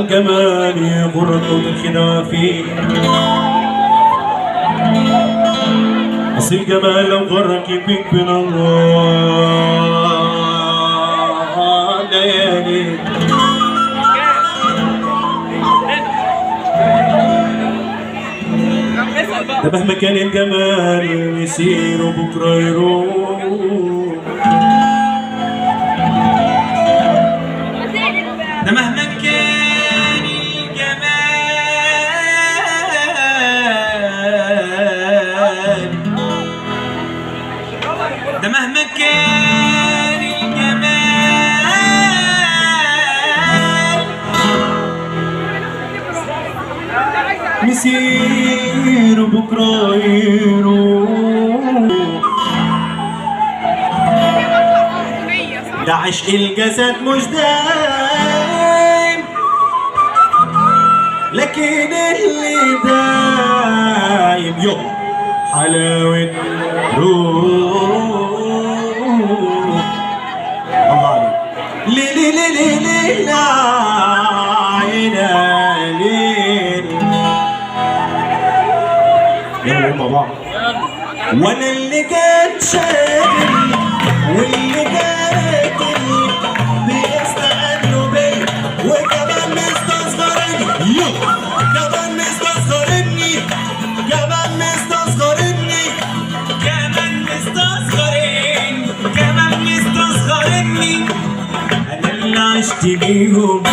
جمالي غرة الخلافي أصيل جمال لو غرك يبيك بنور ليالي ده مهما كان الجمال يسير وبكره يروح ده مهما كان الجمال ده مهما كان الجمال مسير بكره يروح ده عشق الجسد مش دايم لكن اللي دايم يوم حلاوة روح الله عليك ليلي ليلي ليلي عينا ليل يلا مع بعض وانا اللي كان شاغل واللي كان بيستقلوا بيا وكمان مستصغرني كمان مستصغرني كمان مستصغرني كمان مستصغرين كمان مستصغرني انا اللي عشت بيهم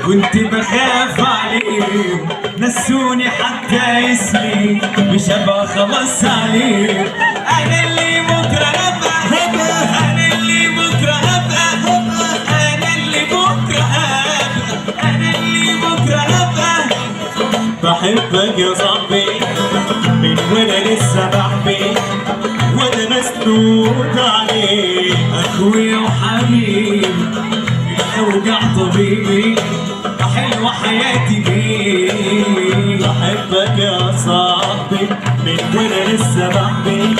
كنت بخاف عليهم نسوني حتى اسمي مش هبقى خلاص عليهم انا اللي بكره هبقى انا اللي بكره هبقى انا اللي بكره هبقى انا اللي بكره هبقى بحبك يا صاحبي من وانا لسه بحبي وانا مسنود عليك اخويا وحبيبي الاوجع طبيبي حلوه حياتي بيك بحبك يا صاحبي من وانا لسه بحبي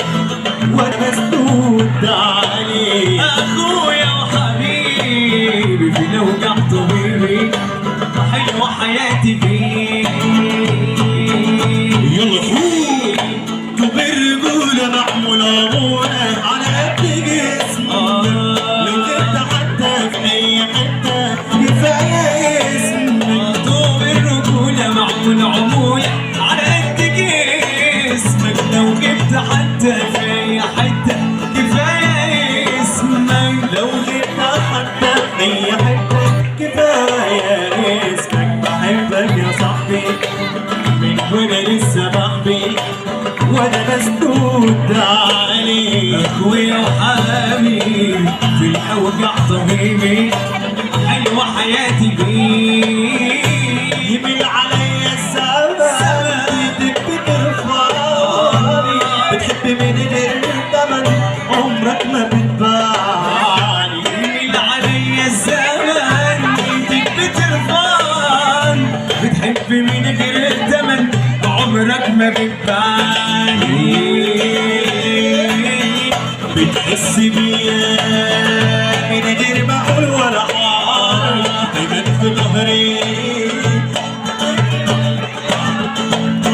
وانا مسنود عليك اخويا وحبيبي في الاوجع طبيبي حلوه حياتي بيك يلا فوق طب الرجولة محمول عمولة على قد جسمي لو جبت حتى في أي حتة كفاية اسمك طوب الرجولة معمول عمولة على قد جسمك لو جبت حتى في أي حتة كفاية اسمك لو جبت حتى في أي حتة كفاية اسمك بحبك يا صاحبي من وانا لسه بحبي وانا مسدود عليك أخويا وحبيبي في الأوجع طبيبي حلوة حياتي بيك يميل عليا الزمان ايدك بترفعني بتحب من غير ثمن عمرك ما بتباعني يميل عليا الزمان ايدك بترفعني بتحب من غير الثمن عمرك ما بتباني بتحس بيا من غير ما اقول ولا حاجه دايما في ظهري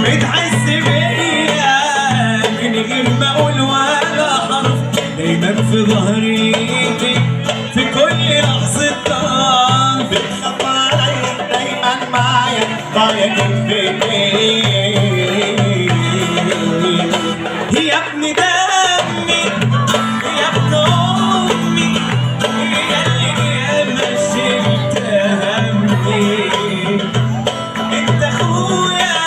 بتحس بيا من غير ما اقول ولا حرف دايما في ظهري في كل لحظة ضعف بتخاف عليا دايما معايا كتفي يا ابن دمي يا ابن امي يا اللي ياما شلت همي انت اخويا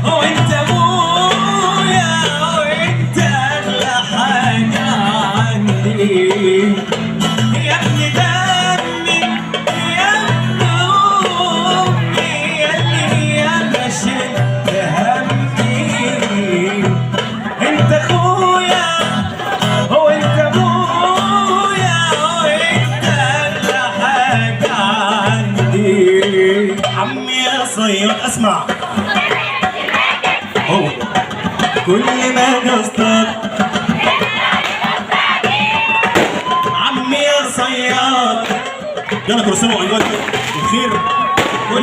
وانت ابويا وانت اغلى حاجه عندي يا ابن دمي يا ابن امي يا اللي ياما شلت همي انت اخويا وانت ابويا وانت اغلى حاجه عندي عمي يا صياد اسمع هو كل ما قصدك عمي يا صياد يلا كرسموا ايوه الخير كل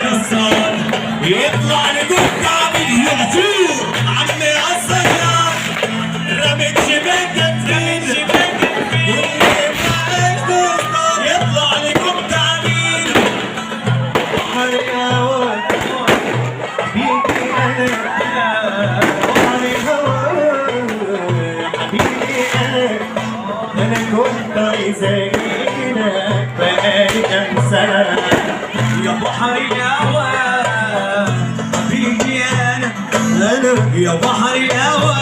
كسر يطلع لجوه كعبي يغفور عمي الصياد رمت شبكة فين يطلع لجوه تعبير بحر الهوى حبيبي انا بحر الهوى حبيبي انا كنت عايز اجيلك بقالي كام سنة يا بحر الهوى حبيبي انا يا بحر الهوى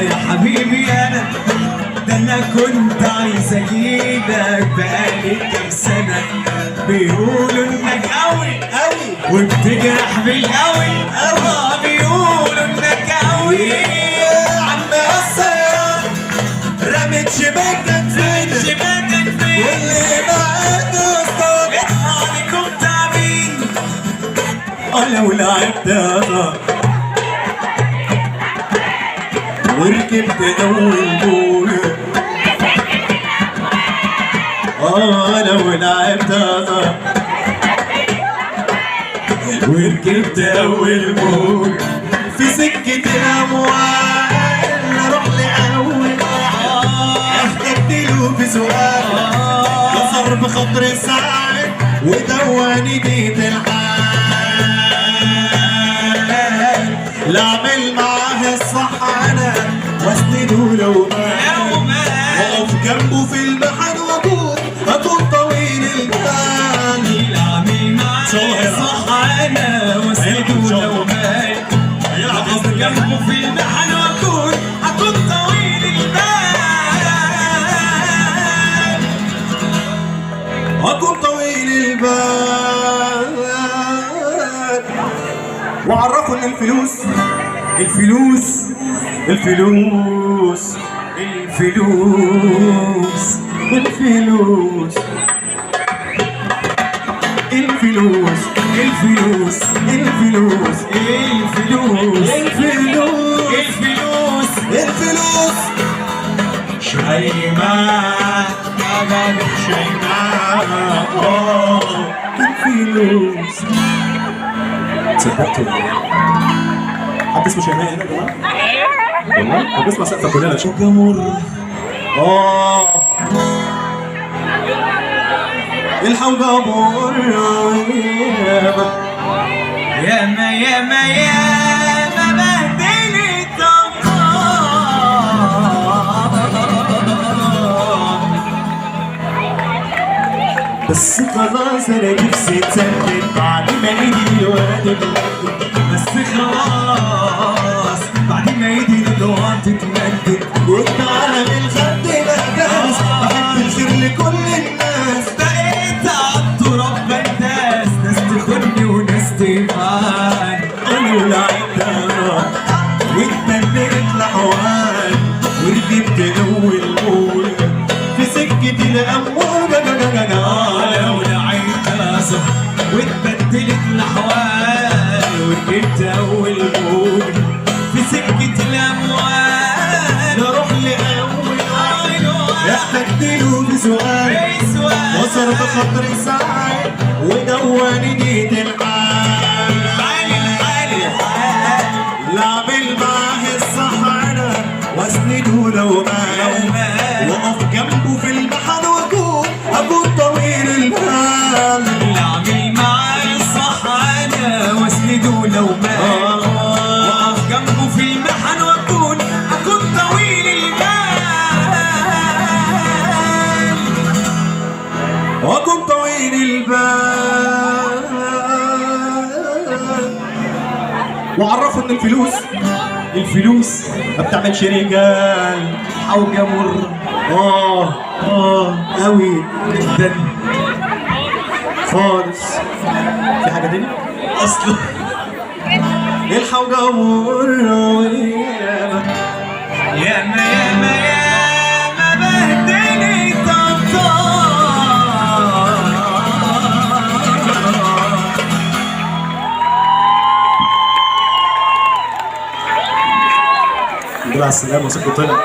يا حبيبي انا ده انا كنت عايز اجيلك بقالي كام سنه بيقولوا انك قوي وبتجرح بالقوي بيقولوا انك قوي عم الصياد رمت شباكك فين واللي معاك اصطاد يطلع لكم تعبين انا ولعبت انا وركبت اول بوله انا ولعبت انا وركبت اول بوله في سكة الاموال اروح لاول واحد احتجت له في سؤال كسر بخاطري ساعد ودواني جيت الحال لا اعمل معاه الصح انا واسنده لو مات واقف جنبه في المحن واكون طويل البال لا اعمل معاه صح انا واسنده لو مات اقف جنبه في المحن اكون طويل البال واكون طويل البال وعرفوا ان الفلوس الفلوس الفلوس الفلوس الفلوس الفلوس الفلوس الفلوس الفلوس الفلوس الفلوس شيماء شيماء الفلوس تصدقتوا حد اسمه شيماء هنا يا جماعه؟ والله طب اسمع سقفه كلنا شو جمر الحوجة مر ياما بهدلت بس خلاص انا نفسي اتثبت بعد ما ايدي الواد بس خلاص بعد ما ايدي الوقت تتمدد وانت عامل خد مقداس بحب الخير لكل الناس بقيت عالتراب بنداس ناس تخوني وناس تبان انا ولعبت انا واتمنيت لحوان وركبت اول بوله في سكة الاموال لو لعبت اصح واتبدلت الاحوال وركبت اول بول في سكة الاموال اروح لاول احتجت له بسؤال وصر بخاطري ساعات ودواني جيت الحال لعمل معاه الصح انا واسنده لو مات واقف جنبه في البحر اكون طويل البال اعمل معاه الصح انا واسنده لو مات واقف جنبه في المحن واكون طويل البال واكون طويل البال وعرفوا ان الفلوس ما بتعملش رجال حوجة مر قوي جدا خالص في حاجة تاني؟ اصلا الحوجة مرة ياما بهدلت الحمد لله على السلامة وصلت طلع